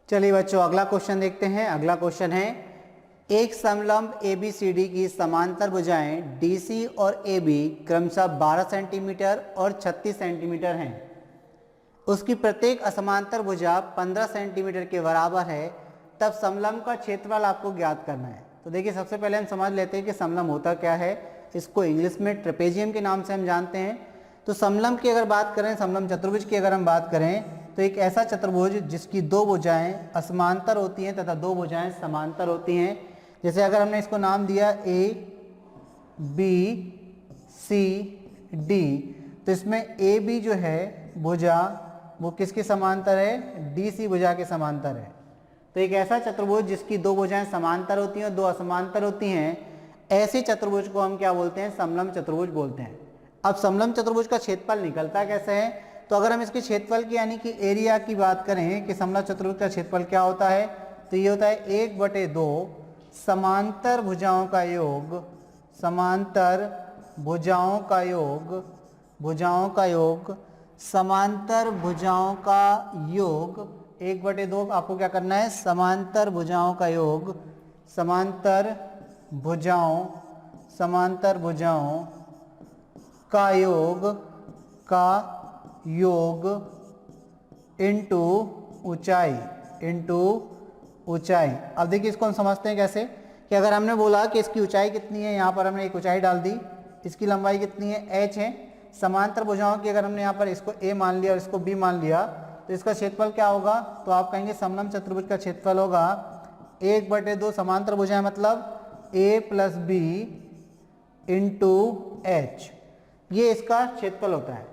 चलिए बच्चों अगला क्वेश्चन देखते हैं। अगला क्वेश्चन है एक समलंब ABCD की समांतर भुजाएं DC और AB क्रमशः 12 सेंटीमीटर और 36 सेंटीमीटर हैं। उसकी प्रत्येक असमांतर भुजा 15 सेंटीमीटर के बराबर है, तब समलंब का क्षेत्रफल आपको ज्ञात करना है। तो देखिए सबसे पहले हम समझ लेते हैं कि समलंब होता क्या है। इसको इंग्लिश में ट्रेपेजियम के नाम से हम जानते हैं। तो समलंब की अगर बात करें, समलंब चतुर्भुज की अगर हम बात करें तो एक ऐसा चतुर्भुज जिसकी दो भुजाएं असमांतर होती हैं तथा दो भुजाएं समांतर होती हैं। जैसे अगर हमने इसको नाम दिया ABCD, तो इसमें AB जो है भुजा वो किसके समांतर है? DC भुजा के समांतर है। तो एक ऐसा चतुर्भुज जिसकी दो भुजाएं समांतर होती हैं और दो असमांतर होती हैं, ऐसे चतुर्भुज को हम क्या बोलते हैं? समलंब चतुर्भुज बोलते हैं। अब समलंब चतुर्भुज का क्षेत्रफल निकलता कैसे है? तो अगर हम इसके क्षेत्रफल की यानी कि एरिया की बात करें कि समलंब चतुर्भुज का क्षेत्रफल क्या होता है, तो ये होता है 1/2 समांतर भुजाओं का योग, समांतर भुजाओं का योग, भुजाओं का योग, समांतर भुजाओं का योग 1/2 आपको क्या करना है? समांतर भुजाओं का योग, समांतर भुजाओं, समांतर भुजाओं का योग इनटू ऊंचाई, इनटू ऊंचाई। अब देखिए इसको हम समझते हैं कैसे कि अगर हमने बोला कि इसकी ऊंचाई कितनी है, यहाँ पर हमने एक ऊंचाई डाल दी, इसकी लंबाई कितनी है? h है। समांतर भुजाओं की अगर हमने यहाँ पर इसको a मान लिया और इसको b मान लिया, तो इसका क्षेत्रफल क्या होगा? तो आप कहेंगे समलंब चतुर्भुज का क्षेत्रफल होगा 1/2 समांतर भुजाएं मतलब a + b इंटू h, ये इसका क्षेत्रफल होता है।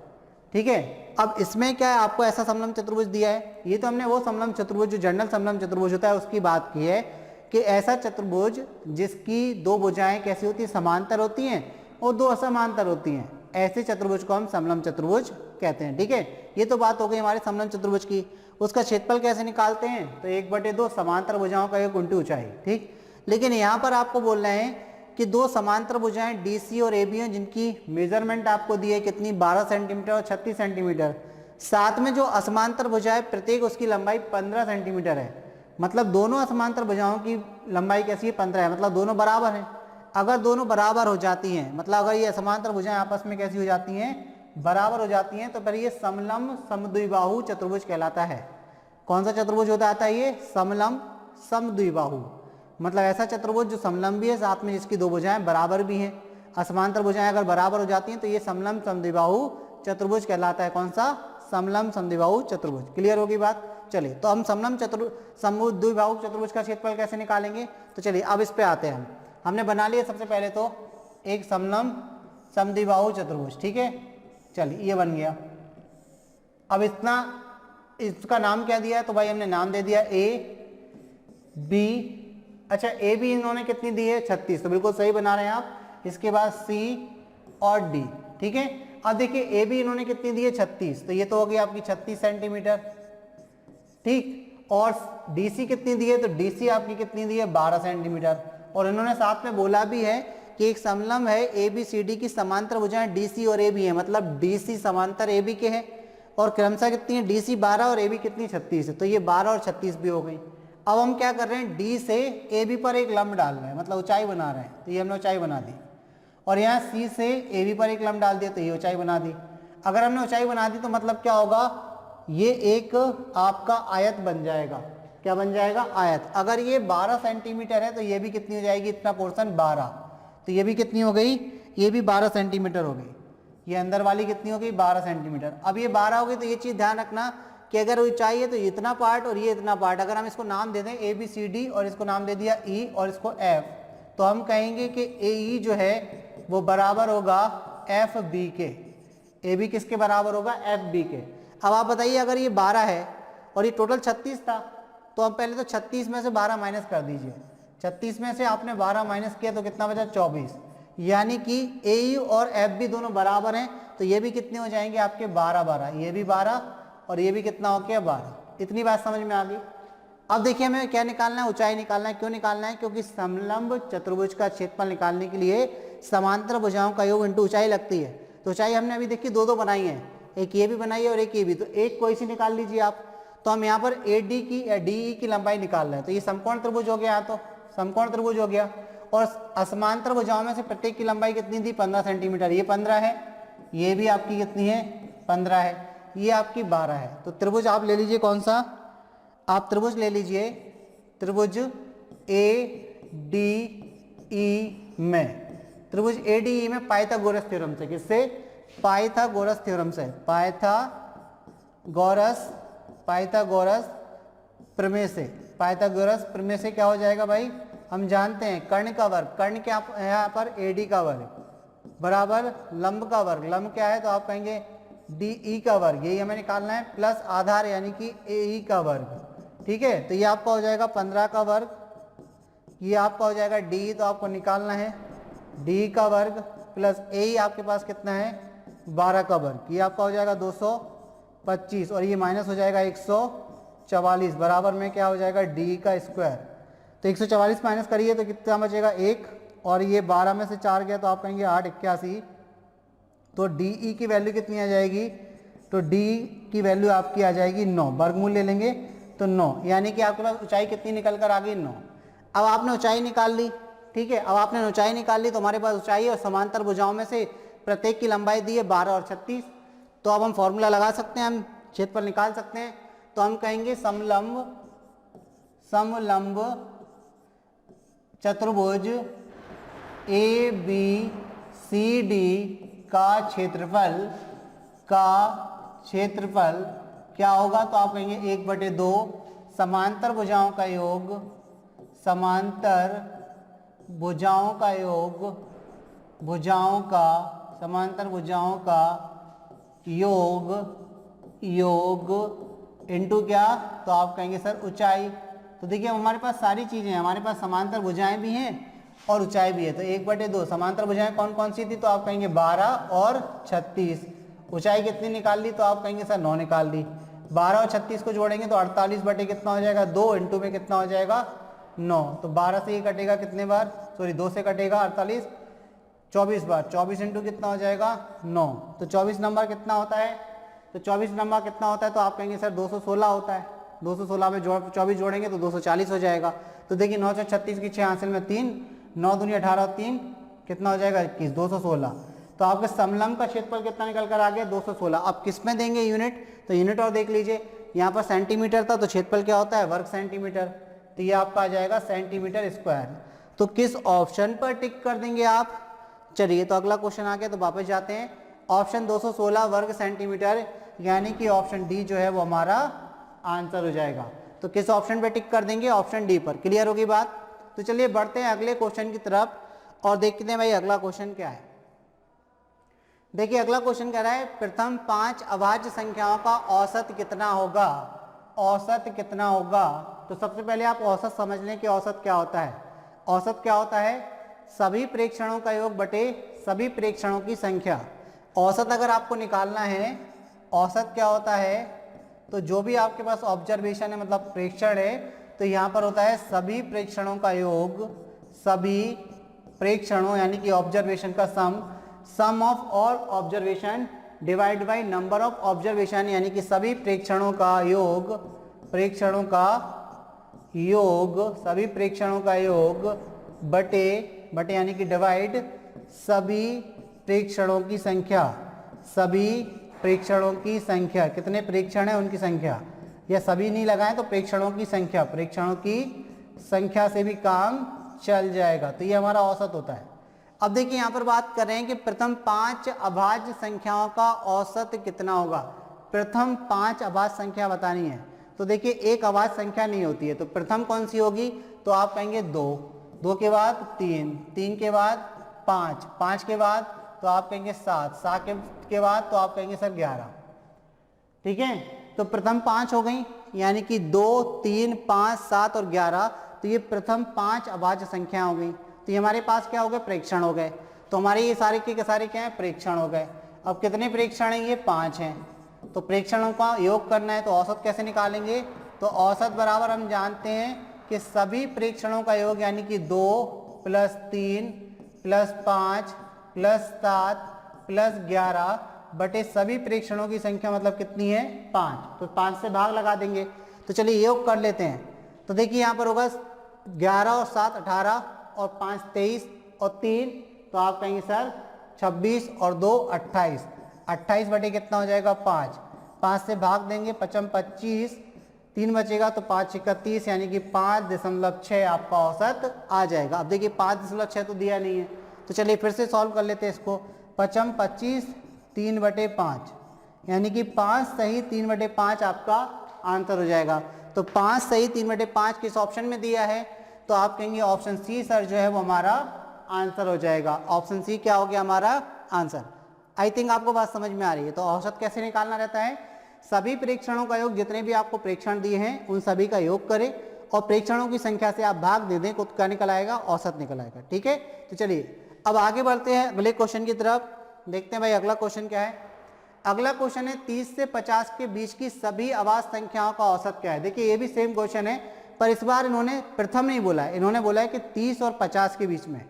ठीक है। अब इसमें क्या है, आपको ऐसा समलंब चतुर्भुज दिया है। ये तो हमने वो समलंब चतुर्भुज जो जनरल समलंब चतुर्भुज होता है उसकी बात की है कि ऐसा चतुर्भुज जिसकी दो भुजाएं कैसी होती हैं? समांतर होती हैं और दो असमांतर होती हैं, ऐसे चतुर्भुज को हम समलंब चतुर्भुज कहते हैं। ठीक है, ये तो बात हो गई हमारे समलंब चतुर्भुज की। उसका क्षेत्रफल कैसे निकालते हैं? तो 1/2 समांतर भुजाओं का योग उल्टी ऊंचाई। ठीक, लेकिन यहाँ पर आपको बोलना है कि दो समांतर भुजाएं DC और AB हैं जिनकी मेजरमेंट आपको दी है कितनी? 12 सेंटीमीटर और 36 सेंटीमीटर। साथ में जो असमांतर भुजाएं प्रत्येक उसकी लंबाई 15 सेंटीमीटर है। मतलब दोनों असमांतर भुजाओं की लंबाई कैसी है? 15 है, मतलब दोनों बराबर हैं। अगर दोनों बराबर हो जाती हैं, मतलब अगर ये असमांतर भुजाएं आपस में कैसी हो जाती हैं? बराबर हो जाती हैं, तो फिर ये समलंब समद्विबाहु चतुर्भुज कहलाता है। कौन सा चतुर्भुज होता आता है ये? समलंब समद्विबाहु, मतलब ऐसा चतुर्भुज जो समलंबी है साथ में जिसकी दो भुजाएं बराबर भी हैं। असमांतर भुजाएं अगर बराबर हो जाती हैं तो ये समलंब समद्विबाहु चतुर्भुज कहलाता है। कौन सा? समलंब समद्विबाहु चतुर्भुज। क्लियर होगी बात? चलिए, तो हम समलंब समद्विबाहु चतुर्भुज का क्षेत्रफल कैसे निकालेंगे? तो चलिए अब इस पे आते हैं। हमने बना लिया सबसे पहले तो एक समलंब समद्विबाहु चतुर्भुज। ठीक है, चलिए ये बन गया। अब इतना, इसका नाम क्या दिया है? तो भाई हमने नाम दे दिया AB। अच्छा, AB इन्होंने कितनी दी है? 36, तो बिल्कुल सही बना रहे हैं आप। इसके बाद C और D। ठीक है, अब देखिए AB इन्होंने कितनी दी है? 36, तो ये तो हो गई आपकी 36 सेंटीमीटर। ठीक, और DC कितनी दी है? तो DC आपकी कितनी दी है? 12 सेंटीमीटर। और इन्होंने साथ में बोला भी है कि एक समलंब है ABCD की समांतर भुजाएं DC और AB है, मतलब DC समांतर AB के है। और क्रमशः कितनी है? DC 12 और AB कितनी? 36 है, तो ये 12 और 36 भी हो गई। अब हम क्या कर रहे हैं? D से AB पर एक लंब डाल रहे हैं, मतलब ऊंचाई बना रहे हैं, तो ये हमने ऊंचाई बना दी। और यहाँ C से AB पर एक लंब डाल दिया, तो ये ऊंचाई बना दी। अगर हमने ऊंचाई बना दी तो मतलब क्या होगा? ये एक आपका आयत बन जाएगा। क्या बन जाएगा? आयत। अगर ये 12 सेंटीमीटर है तो ये भी कितनी हो जाएगी? इतना पोर्शन 12, तो ये भी कितनी हो गई? ये भी 12 सेंटीमीटर हो गई। ये अंदर वाली कितनी हो गई? 12 सेंटीमीटर। अब ये 12 हो गई, तो ये चीज़ ध्यान रखना कि अगर ऊंचाई है तो इतना पार्ट और ये इतना पार्ट, अगर हम इसको नाम दे दें ABCD और इसको नाम दे दिया E और इसको F, तो हम कहेंगे कि AE जो है वो बराबर होगा FB के। AB किसके बराबर होगा? FB के। अब आप बताइए, अगर ये 12 है और ये टोटल 36 था, तो अब पहले तो 36 में से 12 माइनस कर दीजिए। 36 में से आपने 12 माइनस किया तो कितना बचा? 24। यानी कि AE और FB दोनों बराबर हैं, तो ये भी कितने हो जाएंगे आपके? 12-12। ये भी 12 और ये भी कितना हो गया? 12। इतनी बात समझ में आ गई। अब देखिए हमें क्या निकालना है? ऊंचाई निकालना है। क्यों निकालना है? क्योंकि समलंब चतुर्भुज का क्षेत्रफल निकालने के लिए समांतर भुजाओं का योग इंटू ऊंचाई लगती है। तो ऊंचाई हमने अभी देखी दो बनाई है, एक ये भी बनाई है और एक ये भी, तो एक कोई सी निकाल लीजिए आप। तो हम यहाँ पर AD की या DE की लंबाई निकाल रहे हैं। तो ये समकोण त्रिभुज हो गया, तो समकोण त्रिभुज हो गया, और असमांतर भुजाओं में से प्रत्येक की लंबाई कितनी थी 15 सेंटीमीटर, ये 15 है, ये भी आपकी कितनी है 15 है, ये आपकी 12 है। तो त्रिभुज आप ले लीजिए कौन सा, आप त्रिभुज ले लीजिए त्रिभुज ADE में, त्रिभुज ADE में पाइथागोरस थ्योरम से, किससे, पाइथागोरस थ्योरम से, पाइथागोरस प्रमेय से, पाइथागोरस प्रमेय से क्या हो जाएगा भाई, हम जानते हैं कर्ण का वर्ग, कर्ण क्या यहाँ पर AD का वर्ग बराबर लंब का वर्ग, लंब क्या है तो आप कहेंगे DE का वर्ग, यही हमें निकालना है, प्लस आधार यानी कि AE का वर्ग। ठीक है, तो ये आपका हो जाएगा 15 का वर्ग, ये आपका हो जाएगा DE, तो आपको निकालना है DE का वर्ग प्लस AE आपके पास कितना है 12 का वर्ग, ये आपका हो जाएगा 225, और ये माइनस हो जाएगा 144, बराबर में क्या हो जाएगा DE का स्क्वायर। तो 144 माइनस करिए तो कितना बचेगा 1, और ये 12 में से 4 गया तो आप कहेंगे 8 81, तो DE की वैल्यू कितनी आ जाएगी, तो DE की वैल्यू आपकी आ जाएगी 9, वर्गमूल ले लेंगे तो 9, यानी कि आपके पास ऊंचाई कितनी निकल कर आ गई 9। अब आपने ऊंचाई निकाल ली, ठीक है, अब आपने ऊंचाई निकाल ली तो हमारे पास ऊंचाई और समांतर भुजाओं में से प्रत्येक की लंबाई दी है 12 और 36, तो अब हम फॉर्मूला लगा सकते हैं, हम क्षेत्रफल निकाल सकते हैं। तो हम कहेंगे समलंब चतुर्भुज ABCD का क्षेत्रफल क्या होगा, तो आप कहेंगे 1/2 समांतर भुजाओं का योग, समांतर भुजाओं का योग इनटू क्या, तो आप कहेंगे सर ऊंचाई। तो देखिए हमारे पास सारी चीजें हैं, हमारे पास समांतर भुजाएं भी हैं और ऊंचाई भी है, तो 1/2 समांतर भुजाएं कौन कौन सी थी, तो आप कहेंगे 12 और 36, ऊंचाई कितनी निकाल ली, तो आप कहेंगे सर 9 निकाल ली, 12 और 36 को जोड़ेंगे तो 48 बटे कितना हो जाएगा 2, इंटू में कितना हो जाएगा 9, तो 12 से ये कटेगा कितने बार, सॉरी 2 से कटेगा 48, 24 बार, 24 इंटू कितना हो जाएगा 9, तो 24 नंबर कितना होता है, तो 24 नंबर कितना होता है, तो आप कहेंगे सर 216 होता है, 216 में 24 जोड़ेंगे तो 240 हो जाएगा। तो देखिए 9 से 36 की 6 हासिल में 3, 9 दूनी 18 और 3 कितना हो जाएगा 21, 216। तो आपके समलंब का क्षेत्रफल कितना निकल कर आ गया 216। अब किस में देंगे यूनिट, तो यूनिट और देख लीजिए, यहाँ पर सेंटीमीटर था तो क्षेत्रफल क्या होता है वर्ग सेंटीमीटर, तो ये आपका आ जाएगा सेंटीमीटर स्क्वायर। तो किस ऑप्शन पर टिक कर देंगे आप, चलिए तो अगला क्वेश्चन आ गया, तो वापस जाते हैं, ऑप्शन 216 वर्ग सेंटीमीटर, यानी कि ऑप्शन डी जो है वो हमारा आंसर हो जाएगा। तो किस ऑप्शन पे टिक कर देंगे, ऑप्शन डी पर। क्लियर होगी बात। तो चलिए बढ़ते हैं अगले क्वेश्चन की तरफ और देखते हैं भाई अगला क्वेश्चन क्या है। देखिए अगला क्वेश्चन कह रहा है प्रथम 5 अभाज्य संख्याओं का औसत कितना होगा, औसत कितना होगा। तो सबसे पहले आप औसत समझ लें कि औसत क्या होता है। औसत क्या होता है, सभी प्रेक्षणों का योग बटे सभी प्रेक्षणों की संख्या। औसत अगर आपको निकालना है, औसत क्या होता है, तो जो भी आपके पास ऑब्जर्वेशन है मतलब प्रेक्षण है, तो यहाँ पर होता है सभी प्रेक्षणों का योग, सभी प्रेक्षणों यानी कि ऑब्जर्वेशन का sum of all observation divide by number of observation, यानी कि सभी प्रेक्षणों का योग, प्रेक्षणों का योग, सभी प्रेक्षणों का योग बटे बटे यानी कि डिवाइड सभी प्रेक्षणों की संख्या, सभी प्रेक्षणों की संख्या, कितने प्रेक्षण है उनकी संख्या, या सभी नहीं लगाएं तो प्रेक्षणों की संख्या, प्रेक्षणों की संख्या से भी काम चल जाएगा। तो ये हमारा औसत होता है। अब देखिए यहाँ पर बात कर रहे हैं कि प्रथम 5 अभाज्य संख्याओं का औसत कितना होगा। प्रथम 5 अभाज्य संख्या बतानी है, तो देखिए एक अभाज्य संख्या नहीं होती है, तो प्रथम कौन सी होगी, तो आप कहेंगे 2, 2 के बाद 3, 3 के बाद 5, 5 के बाद तो आप कहेंगे 7, 7 के बाद तो आप कहेंगे सर 11। ठीक है, तो प्रथम 5 हो गई, यानी कि 2, 3, 5, 7 और 11, तो ये प्रथम 5 अभाज्य संख्या हो गई। तो ये हमारे पास क्या हो गए, प्रेक्षण हो गए। तो हमारे ये सारे के सारे क्या है, प्रेक्षण हो गए। अब कितने प्रेक्षण हैं, ये 5 हैं। तो प्रेक्षणों का योग करना है तो औसत कैसे निकालेंगे, तो औसत बराबर हम जानते हैं कि सभी प्रेक्षणों का योग यानी कि 2 + 3 + 5 + 7 + 11 बटे सभी प्रेक्षणों की संख्या मतलब कितनी है 5, तो 5 से भाग लगा देंगे। तो चलिए योग कर लेते हैं। तो देखिए यहाँ पर होगा 11 और 7 18 और 5 23 और 3, तो आप कहेंगे सर 26 और 2 28, 28 बटे कितना हो जाएगा 5, 5 से भाग देंगे 5 25, 3 बचेगा तो 5 31, यानी कि 5.6 आपका औसत आ जाएगा। अब देखिए 5.6 तो दिया नहीं है, तो चलिए फिर से सॉल्व कर लेते हैं इसको। 5 25 3/5, यानी कि 5 सही 3/5 आपका आंसर हो जाएगा। तो 5 सही 3/5 किस ऑप्शन में दिया है, तो आप कहेंगे ऑप्शन सी सर जो है वो हमारा आंसर हो जाएगा। ऑप्शन सी क्या हो गया हमारा आंसर। आई थिंक आपको बात समझ में आ रही है। तो औसत कैसे निकालना रहता है, सभी प्रेक्षणों का योग, जितने भी आपको प्रेक्षण दिए हैं उन सभी का योग करें और प्रेक्षणों की संख्या से आप भाग दे दें, क्या निकल आएगा, औसत निकल आएगा। ठीक है, तो चलिए अब आगे बढ़ते हैं अगले क्वेश्चन की तरफ। देखते हैं भाई अगला क्वेश्चन क्या है। अगला क्वेश्चन है 30 से 50 के बीच की सभी आवाज संख्याओं का औसत क्या है। देखिए ये भी सेम क्वेश्चन है, पर इस बार इन्होंने प्रथम नहीं बोला है, इन्होंने बोला है कि 30 और 50 के बीच में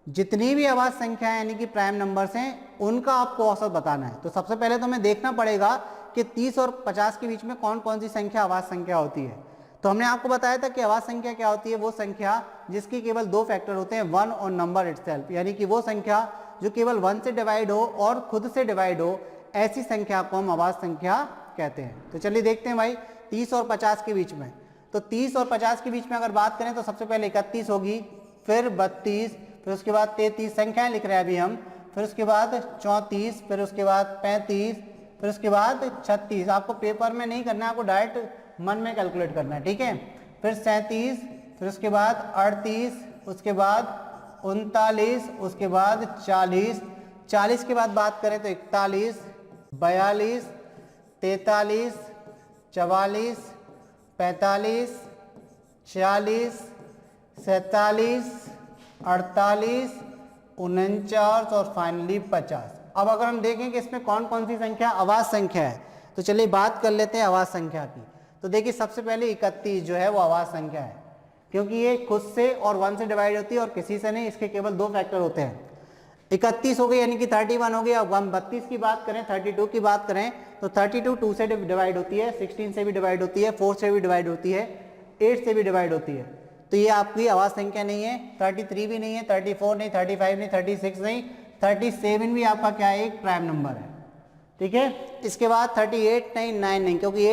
जितनी भी आवाज संख्याएं यानी कि प्राइम नंबर्स हैं उनका आपको औसत बताना है। तो सबसे पहले तो हमें देखना पड़ेगा कि 30 और 50 के बीच में कौन कौन सी संख्या आवाज संख्या होती है। तो हमने आपको बताया था कि आवाज संख्या क्या होती है, वो संख्या जिसकी केवल 2 फैक्टर होते हैं, 1 और नंबर इटसेल्फ, यानी कि वो संख्या जो केवल 1 से डिवाइड हो और खुद से डिवाइड हो, ऐसी संख्या को हम आवाज संख्या कहते हैं। तो चलिए देखते हैं भाई 30 और 50 के बीच में। तो 30 और 50 के बीच में अगर बात करें तो सबसे पहले 31 होगी, फिर 32, फिर उसके बाद 33 संख्याएं लिख रहे हैं अभी हम, फिर उसके बाद 34, फिर उसके बाद 35, फिर उसके बाद 36। आपको पेपर में नहीं करना है, आपको डायरेक्ट मन में कैलकुलेट करना है। ठीक है, फिर 37, फिर उसके बाद 38, उसके बाद 39, उसके बाद 40, 40 के बाद बात करें तो 41, 42, 43, 44, 45, 46, 47, 48, 49 और फाइनली 50। अब अगर हम देखें कि इसमें कौन कौन सी संख्या आवाज संख्या है, तो चलिए बात कर लेते हैं आवाज संख्या की। तो देखिए सबसे पहले 31 जो है वो आवाज संख्या है, क्योंकि ये खुद से और 1 से डिवाइड होती है और किसी से नहीं, इसके केवल 2 फैक्टर होते हैं। 31 हो गई यानी कि 31 हो गया। अब हम 32 की बात करें, 32 की बात करें तो 32 2 से डिवाइड होती है, 16 से भी डिवाइड होती है, 4 से भी डिवाइड होती है, 8 से भी डिवाइड होती है। तो ये आपकी आवाज संख्या नहीं है। 33 भी नहीं है, 34 नहीं, 35 नहीं, 36 नहीं, 37 भी आपका क्या है, एक प्राइम नंबर है। ठीक है, इसके बाद 38 नहीं, 9 नहीं, क्योंकि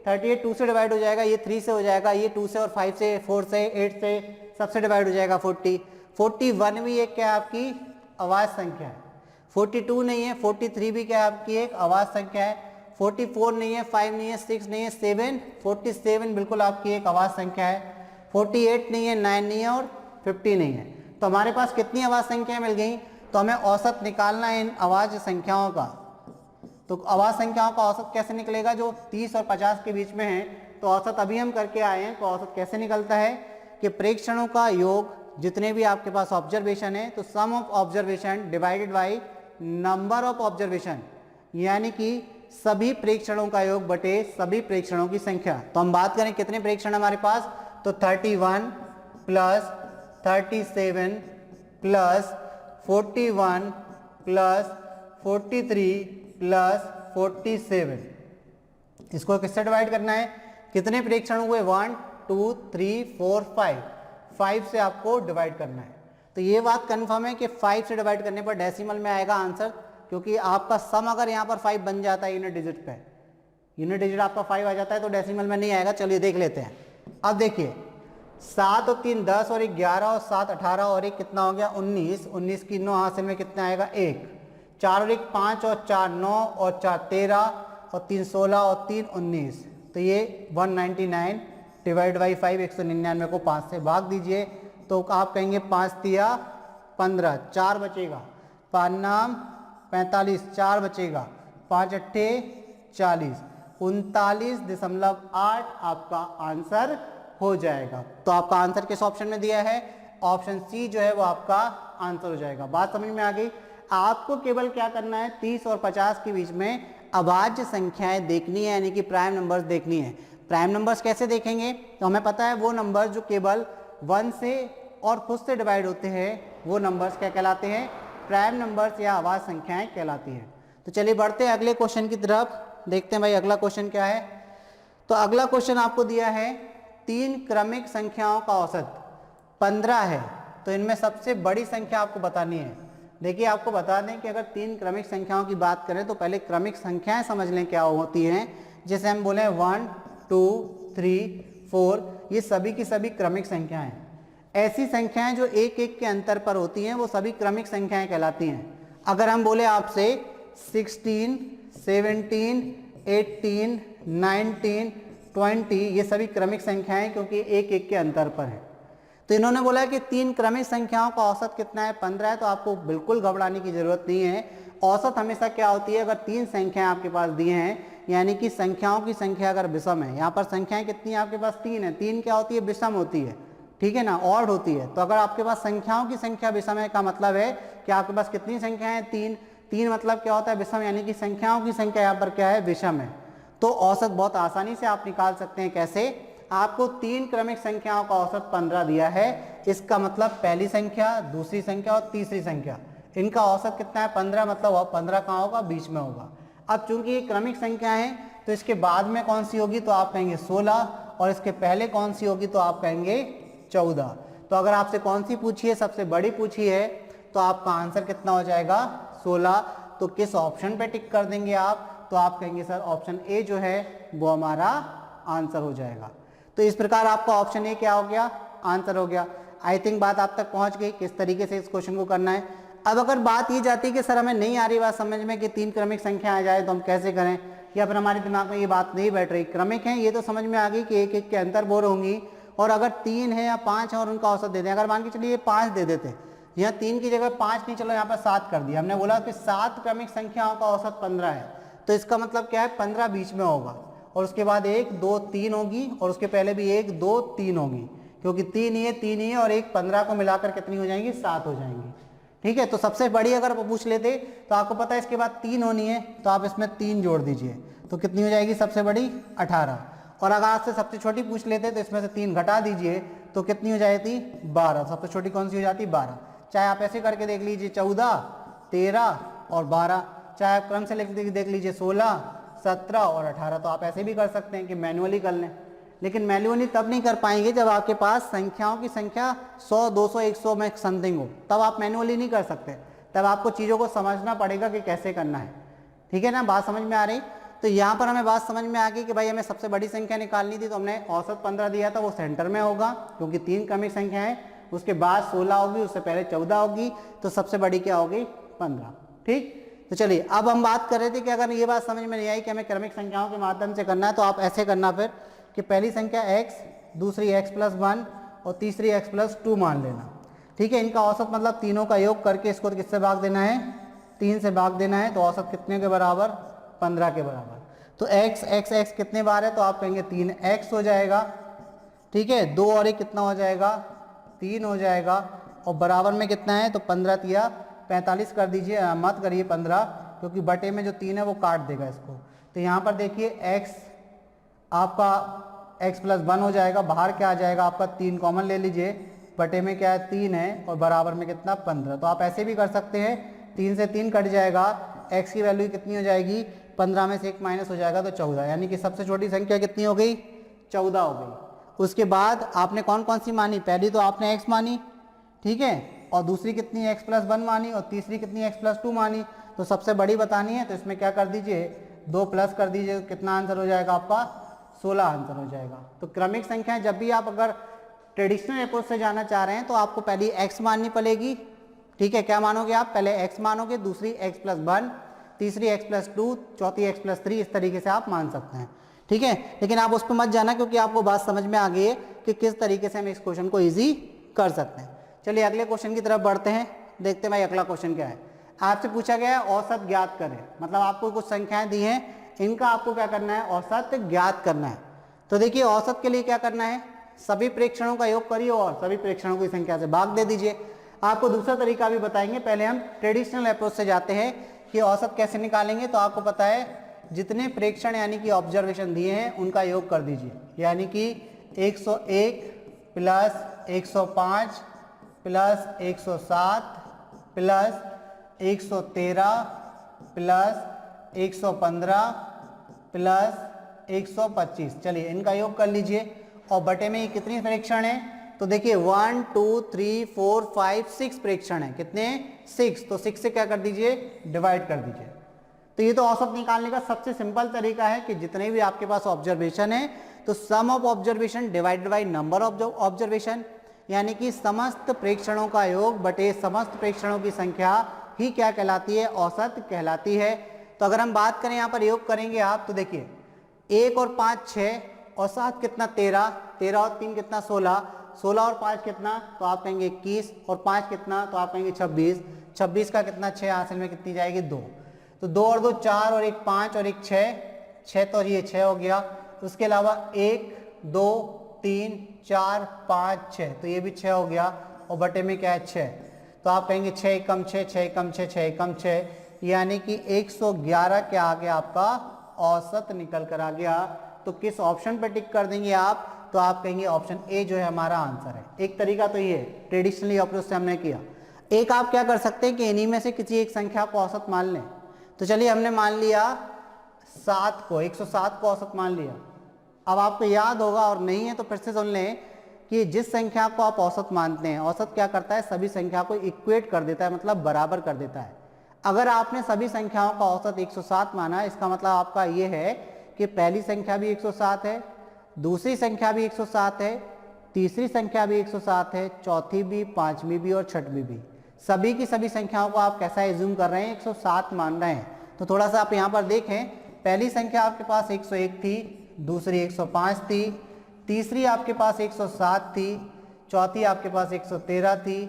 38 2 से डिवाइड हो जाएगा, ये 3 से हो जाएगा, ये 2 से और 5 से, 4 से, 8 से, सबसे डिवाइड हो जाएगा 40। 41 भी एक क्या है आपकी आवाज संख्या है। 42 नहीं है, 43 भी क्या है आपकी एक आवाज संख्या है। 44 नहीं है, 5 नहीं है, 6 नहीं है, 7, 47 बिल्कुल आपकी एक आवाज संख्या है। 48 नहीं है, 9 नहीं है और 50 नहीं है। तो हमारे पास कितनी आवाज संख्याएं मिल गई, तो हमें औसत निकालना है इन आवाज संख्याओं का। तो आवाज संख्याओं का औसत कैसे निकलेगा, जो 30 और 50 के बीच में है। तो औसत अभी हम करके आए हैं। तो औसत कैसे निकलता है कि प्रेक्षणों का योग, जितने भी आपके पास ऑब्जर्वेशन है, तो sum of observation divided by number of observation, यानी कि सभी प्रेक्षणों का योग बटे सभी प्रेक्षणों की संख्या। तो हम बात करें कितने प्रेक्षण हमारे पास, तो 31 प्लस 37 प्लस 41 प्लस 43 प्लस 47, इसको किससे डिवाइड करना है, कितने प्रेक्षण हुए, 1 2 3 4 5 से आपको डिवाइड करना है। तो ये बात कंफर्म है कि 5 से डिवाइड करने पर डेसिमल में आएगा आंसर, क्योंकि आपका सम अगर यहाँ पर 5 बन जाता है यूनिट डिजिट पे, यूनिट डिजिट आपका 5 आ जाता है, तो डेसिमल में नहीं आएगा। चलिए देख लेते हैं। अब देखिए 7 और 3 10 और 1 11 और 7 18 और 1 कितना हो गया 19, 19 की 9 हासिल में कितना आएगा 1, 4 और 1 5 और 4 9 और 4 13 और 3 16 और 3 19। तो ये 199 डिवाइड बाई 5, 199 को 5 से भाग दीजिए, तो आप कहेंगे 5 तिया 15, 4 बचेगा, 5 नाम 45, 4 बचेगा, 5 अट्ठे 40, 39.8 आपका आंसर हो जाएगा। तो आपका आंसर किस ऑप्शन में दिया है, ऑप्शन सी जो है वो आपका आंसर हो जाएगा। बात समझ में आ गई। आपको केवल क्या करना है, 30 और 50 के बीच में अभाज्य संख्याएं देखनी है, यानी कि प्राइम नंबर्स देखनी है। प्राइम नंबर्स कैसे देखेंगे, तो हमें पता है वो नंबर जो केवल 1 से और खुद से डिवाइड होते हैं वो नंबर्स क्या कहलाते हैं, प्राइम नंबर्स या आवाज संख्याएं कहलाती हैं। तो चलिए बढ़ते हैं अगले क्वेश्चन की तरफ, देखते हैं भाई अगला क्वेश्चन क्या है। तो अगला क्वेश्चन आपको दिया है 3 क्रमिक संख्याओं का औसत 15 है, तो इनमें सबसे बड़ी संख्या आपको बतानी है। देखिए आपको बता दें कि अगर 3 क्रमिक संख्याओं की बात करें तो पहले क्रमिक संख्याएं समझ लें क्या होती हैं। जैसे हम बोले 1 2 3 4, ये सभी की सभी क्रमिक संख्याएं हैं। ऐसी संख्याएं जो एक एक के अंतर पर होती हैं वो सभी क्रमिक संख्याएं कहलाती हैं। अगर हम बोले आपसे 16 17 18 19 20, ये सभी क्रमिक संख्याएं क्योंकि एक एक के अंतर पर है। तो इन्होंने बोला कि 3 क्रमिक संख्याओं का औसत कितना है, 15 है। तो आपको बिल्कुल घबराने की जरूरत नहीं है। औसत हमेशा क्या होती है, अगर 3 संख्याएं आपके पास दी हैं, यानी कि संख्याओं की संख्या अगर विषम है, यहाँ पर संख्याएं कितनी है आपके पास 3 है, 3 क्या होती है विषम होती है, ठीक है ना, ऑड होती है। तो अगर आपके पास संख्याओं की संख्या विषम है का मतलब है कि आपके पास कितनी संख्याएं हैं 3, 3 मतलब क्या होता है विषम, यानी कि संख्याओं की संख्या यहाँ पर क्या है विषम है। तो औसत बहुत आसानी से आप निकाल सकते हैं। कैसे, आपको 3 क्रमिक संख्याओं का औसत 15 दिया है, इसका मतलब पहली संख्या, दूसरी संख्या और तीसरी संख्या, इनका औसत कितना है 15, मतलब 15 कहाँ होगा बीच में होगा। अब चूंकि ये क्रमिक संख्या है तो इसके बाद में कौन सी होगी, तो आप कहेंगे 16, और इसके पहले कौन सी होगी तो आप कहेंगे 14। तो अगर आपसे कौन सी पूछी है, सबसे बड़ी पूछी है, तो आपका आंसर कितना हो जाएगा 16। तो किस ऑप्शन पे टिक कर देंगे आप, तो आप कहेंगे सर ऑप्शन ए जो है वो हमारा आंसर हो जाएगा। तो इस प्रकार आपका ऑप्शन ए क्या हो गया, आंसर हो गया। आई थिंक बात आप तक पहुंच गई किस तरीके से इस क्वेश्चन को करना है। अब अगर बात ये जाती है कि सर हमें नहीं आ रही बात समझ में कि 3 क्रमिक संख्या आ जाए तो हम कैसे करें, या फिर हमारे दिमाग में ये बात नहीं बैठ रही, क्रमिक है ये तो समझ में आ गई कि एक एक के अंतर बोर होंगी, और अगर 3 है या 5 है और उनका औसत दे दें, अगर मान के चलिए 5 दे देते, यहाँ 3 की जगह 5 नहीं, चलो यहाँ पर 7 कर दिया, हमने बोला कि 7 क्रमिक संख्याओं का औसत 15 है, तो इसका मतलब क्या है 15 बीच में होगा, और उसके बाद 1 2 3 होगी, और उसके पहले भी 1 2 3 होगी, क्योंकि 3 ही है और एक 15 को मिलाकर कितनी हो जाएंगी 7 हो जाएंगी। ठीक है, तो सबसे बड़ी अगर पूछ लेते तो आपको पता है इसके बाद 3 होनी है, तो आप इसमें 3 जोड़ दीजिए, तो कितनी हो जाएगी सबसे बड़ी 18। और अगर आपसे सबसे छोटी पूछ लेते तो इसमें से 3 घटा दीजिए तो कितनी हो जाती 12। सबसे छोटी कौन सी हो जाती 12। चाहे आप ऐसे करके देख लीजिए 14 13 और 12, चाहे आप क्रम से देख लीजिए 16 17 और 18। तो आप ऐसे भी कर सकते हैं कि मैनुअली कर लें, लेकिन मैनुअली तब नहीं कर पाएंगे जब आपके पास संख्याओं की संख्या 100 200 100 में समथिंग हो, तब आप मैनुअली नहीं कर सकते, तब आपको चीज़ों को समझना पड़ेगा कि कैसे करना है। ठीक है ना, बात समझ में आ रही। तो यहाँ पर हमें बात समझ में आ गई कि भाई हमें सबसे बड़ी संख्या निकालनी थी, तो हमने औसत 15 दिया था, वो सेंटर में होगा क्योंकि 3 क्रमिक संख्या है, उसके बाद 16 होगी, उससे पहले 14 होगी, तो सबसे बड़ी क्या होगी 15। ठीक, तो चलिए अब हम बात कर रहे थे कि अगर ये बात समझ में नहीं आई कि हमें क्रमिक संख्याओं के माध्यम से करना है, तो आप ऐसे करना फिर कि पहली संख्या x, दूसरी x+1 और तीसरी x+2 मान लेना। ठीक है, इनका औसत मतलब तीनों का योग करके इसको किससे भाग देना है 3 से भाग देना है, तो औसत कितने के बराबर 15 के बराबर। तो x कितने बार है, तो आप कहेंगे 3x हो जाएगा। ठीक है, 2 और 1 कितना हो जाएगा 3 हो जाएगा, और बराबर में कितना है तो 15 तिया 45 कर दीजिए, मत करिए 15 क्योंकि बटे में जो 3 है वो काट देगा इसको। तो यहाँ पर देखिए x आपका x+1 हो जाएगा, बाहर क्या आ जाएगा आपका 3 कॉमन ले लीजिए, बटे में क्या है 3 है और बराबर में कितना 15। तो आप ऐसे भी कर सकते हैं, 3 से 3 कट जाएगा, x की वैल्यू कितनी हो जाएगी 15 में से 1 माइनस हो जाएगा तो 14, यानी कि सबसे छोटी संख्या कितनी हो गई 14 हो गई। उसके बाद आपने कौन कौन सी मानी, पहली तो आपने x मानी, ठीक है, और दूसरी कितनी x+1 मानी, और तीसरी कितनी x+2 मानी। तो सबसे बड़ी बतानी है तो इसमें क्या कर दीजिए 2 प्लस कर दीजिए, कितना आंसर हो जाएगा आपका 16 आंसर हो जाएगा। तो क्रमिक संख्याएं जब भी आप अगर ट्रेडिशनल अप्रोच से जाना चाह रहे हैं तो आपको पहली x माननी पड़ेगी। ठीक है, क्या मानोगे आप, पहले x मानोगे, दूसरी x+1, तीसरी x+2, चौथी x+3, इस तरीके से आप मान सकते हैं। ठीक है, लेकिन आप उस पर मत जाना क्योंकि आपको बात समझ में आ गई है कि किस तरीके से हम इस क्वेश्चन को ईजी कर सकते हैं। चलिए अगले क्वेश्चन की तरफ बढ़ते हैं, देखते हैं भाई अगला क्वेश्चन क्या है। आपसे पूछा गया है औसत ज्ञात करें, मतलब आपको कुछ संख्याएं दी हैं, इनका आपको क्या करना है औसत ज्ञात करना है। तो देखिए औसत के लिए क्या करना है, सभी प्रेक्षणों का योग करिए और सभी प्रेक्षणों की संख्या से भाग दे दीजिए। आपको दूसरा तरीका भी बताएंगे, पहले हम ट्रेडिशनल अप्रोच से जाते हैं कि औसत कैसे निकालेंगे। तो आपको पता है जितने प्रेक्षण यानी कि ऑब्जर्वेशन दिए हैं उनका योग कर दीजिए, यानी कि 101 plus 105 plus 107 plus 113 plus 115 plus 125, चलिए इनका योग कर लीजिए और बटे में ये कितनी प्रेक्षण है, तो देखिए 1 2 3 4 5 6 प्रेक्षण है, कितने 6, तो 6 से क्या कर दीजिए डिवाइड कर दीजिए। तो ये तो औसत निकालने का सबसे सिंपल तरीका है कि जितने भी आपके पास ऑब्जर्वेशन है तो sum of observation divided by number of observation, यानी कि समस्त प्रेक्षणों का योग बटे समस्त प्रेक्षणों की संख्या ही क्या कहलाती है, औसत कहलाती है। तो अगर हम बात करें यहाँ पर योग करेंगे आप, तो देखिए 1 और 5 6 और 7 कितना 13, 13 और 3 कितना 16, 16 और 5 कितना, तो आप कहेंगे 21 और 5 कितना, तो आप कहेंगे 26, 26 का कितना 6 हासिल में कितनी जाएगी 2, तो 2 और 2 4 और 1 5 और 1 6, 6 तो ये 6 हो गया। उसके अलावा 1 2 3 4 5 6, तो ये भी 6 हो गया और बटे में क्या है 6, तो आप कहेंगे 6 कम 6 6 कम 6 6 कम 6, यानी कि 111 के आगे आपका औसत निकल कर आ गया। तो किस ऑप्शन पे टिक कर देंगे आप, तो आप कहेंगे ऑप्शन ए जो है हमारा आंसर है। एक तरीका तो ये ट्रेडिशनली अप्रोच से हमने किया। एक आप क्या कर सकते हैं कि इन्हीं में से किसी एक संख्या को औसत मान लें। तो चलिए हमने मान लिया 7 को, 107 को औसत मान लिया। अब आपको याद होगा और नहीं है तो फिर से सुन लें कि जिस संख्या को आप औसत मानते हैं, औसत क्या करता है, सभी संख्या को इक्वेट कर देता है, मतलब बराबर कर देता है। अगर आपने सभी संख्याओं का औसत 107 माना, इसका मतलब आपका ये है कि पहली संख्या भी 107 है, दूसरी संख्या भी 107 है, तीसरी संख्या भी 107 है, चौथी भी, पांचवी भी और छठवीं भी, सभी की सभी संख्याओं को आप कैसा एज्यूम कर रहे हैं, 107 मान रहे हैं। तो थोड़ा सा आप यहाँ पर देखें, पहली संख्या आपके पास 101 थी, दूसरी 105 थी, तीसरी आपके पास 107 थी, चौथी आपके पास 113 थी,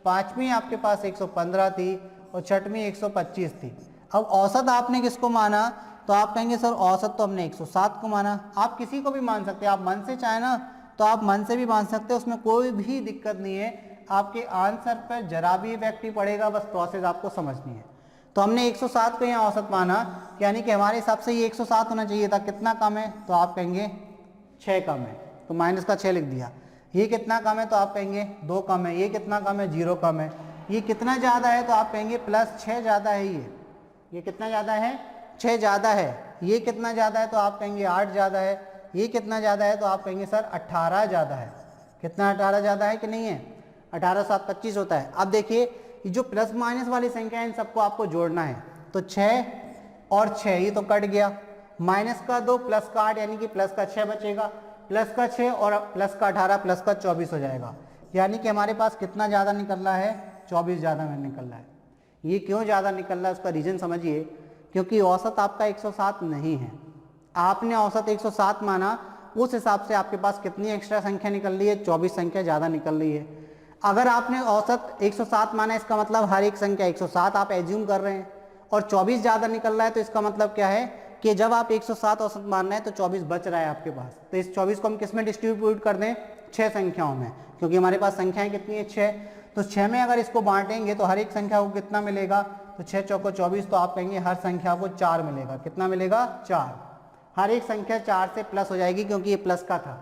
पांचवी आपके पास 115 थी और छठवीं 125 थी। अब औसत आपने किसको माना, तो आप कहेंगे सर औसत तो हमने 107 को माना। आप किसी को भी मान सकते हैं, आप मन से चाहे ना तो आप मन से भी मान सकते हैं, उसमें कोई भी दिक्कत नहीं है। आपके आंसर पर जरा भी इफेक्ट नहीं पड़ेगा, बस प्रोसेस आपको समझनी है। तो हमने 107 को यहाँ औसत माना, यानी कि हमारे हिसाब से ये 107 होना चाहिए था। कितना कम है, तो आप कहेंगे 6 कम है, तो माइनस का 6 लिख दिया। ये कितना कम है, तो आप कहेंगे 2 कम है। ये कितना कम है, 0 कम है। ये कितना ज़्यादा है, तो आप कहेंगे +6 ज़्यादा है। ये कितना ज़्यादा है, 6 ज़्यादा है। ये कितना ज़्यादा है, तो आप कहेंगे 8 ज़्यादा है। ये कितना ज़्यादा है, तो आप कहेंगे सर 18 ज़्यादा है। कितना 18 ज़्यादा है कि नहीं है, 18 7 25 होता है। अब देखिए ये जो प्लस माइनस वाली संख्या है, इन सबको आपको जोड़ना है। तो 6 और 6 ये तो कट गया, माइनस का 2 प्लस का 8, यानी कि प्लस का 6 बचेगा, प्लस का 6 और प्लस का 18 प्लस का 24 हो जाएगा। यानी कि हमारे पास कितना ज़्यादा निकल रहा है, 24 ज़्यादा में निकल रहा है। ये क्यों ज़्यादा निकल रहा है, उसका रीज़न समझिए। क्योंकि औसत आपका 107 नहीं है, आपने औसत 107 माना, उस हिसाब से आपके पास कितनी एक्स्ट्रा संख्या निकल रही है, 24 संख्या ज़्यादा निकल रही है। अगर आपने औसत 107 माना, इसका मतलब हर एक संख्या 107 आप एज्यूम कर रहे हैं, और 24 ज़्यादा निकल रहा है, तो इसका मतलब क्या है कि जब आप 107 औसत मान रहे हैं तो 24 बच रहा है आपके पास। तो इस 24 को हम किस में डिस्ट्रीब्यूट कर दें, 6 संख्याओं में, क्योंकि हमारे पास संख्याएं कितनी है 6। तो 6 में अगर इसको बांटेंगे तो हर एक संख्या को कितना मिलेगा, तो 6 चौको 24, तो आप कहेंगे हर संख्या को 4 मिलेगा। कितना मिलेगा, 4। हर एक संख्या 4 से प्लस हो जाएगी, क्योंकि ये प्लस का था।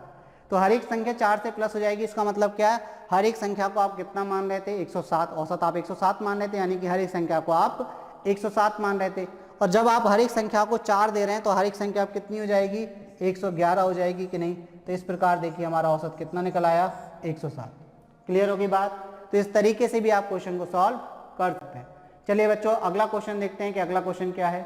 तो हर एक संख्या 4 से प्लस हो जाएगी। इसका मतलब क्या है, हर एक संख्या को आप कितना मान रहे थे, 107। औसत आप 107 मान रहे थे, यानी कि हर एक संख्या को आप 107 मान रहे थे। और जब आप हर एक संख्या को 4 दे रहे हैं, तो हर एक संख्या आप कितनी हो जाएगी, 111 हो जाएगी कि नहीं। तो इस प्रकार देखिए हमारा औसत कितना निकल आया, 107। क्लियर होगी बात। तो इस तरीके से भी आप क्वेश्चन को सॉल्व कर सकते हैं। चलिए बच्चों अगला क्वेश्चन देखते हैं कि अगला क्वेश्चन क्या है।